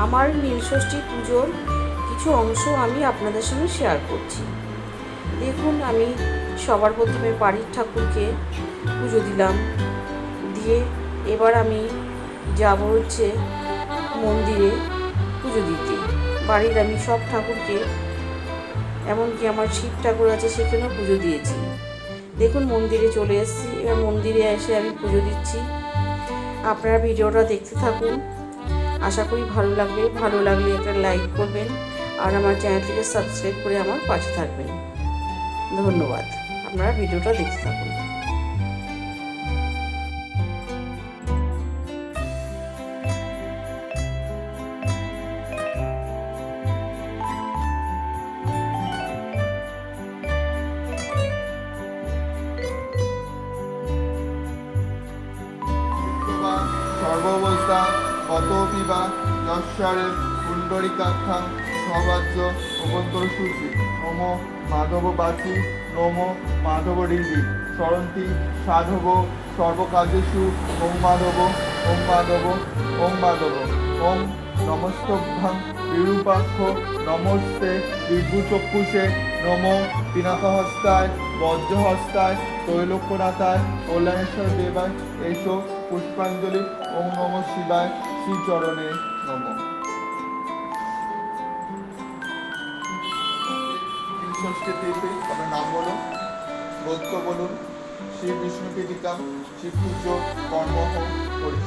আমার নীলষষ্ঠী পুজোর কিছু অংশ আমি আপনাদের সঙ্গে শেয়ার করছি। দেখুন, আমি সবার প্রথমে বাড়ির ঠাকুরকে পুজো দিলাম, দিয়ে এবার আমি যাব হচ্ছে মন্দিরে পুজো দিতে। বাড়ির আমি সব ঠাকুরকে, এমনকি আমার শিব ঠাকুর আছে সেখানেও পুজো দিয়েছি। দেখুন, মন্দিরে চলে এসেছি। এবার মন্দিরে এসে আমি পুজো দিচ্ছি। আপনারা ভিডিওটা দেখতে থাকুন, আশা করি ভালো লাগবে। ভালো লাগলে একটা লাইক করবেন আর আমার চ্যানেলটিকে সাবস্ক্রাইব করে আমার পাশে থাকবেন। ধন্যবাদ। আপনারা ভিডিওটা দেখতে থাকুন। সর্বাবস্থা কতপি বা নশ্বরে পুণ্ডরিকাক্ষাং সবাজ্য অভ্যন্তর সূচি নম মাধব বাচি নম মাধব হৃদি স্মরন্তি সাধব সর্বকার্যেষু ওম মাধব ওম মাধব ওম মাধব ওম নমস্তভ্যাং বিরূপাক্ষ নমস্তে বিভূচক্ষুষে নম পিনাকহস্তায় বজ্রহস্তায় তৈলক্যনাথায় কল্যাণেশ্বর দেবায় এসো পুষ্পাঞ্জলি ওম নম শিবায় শ্রীচরণে নম। ষষ্ঠী তিথি আপনার নাম বলুন, গোত্র বলুন। শ্রী বিষ্ণু কীর্তিকাম শিব পুজো কর্ম করি।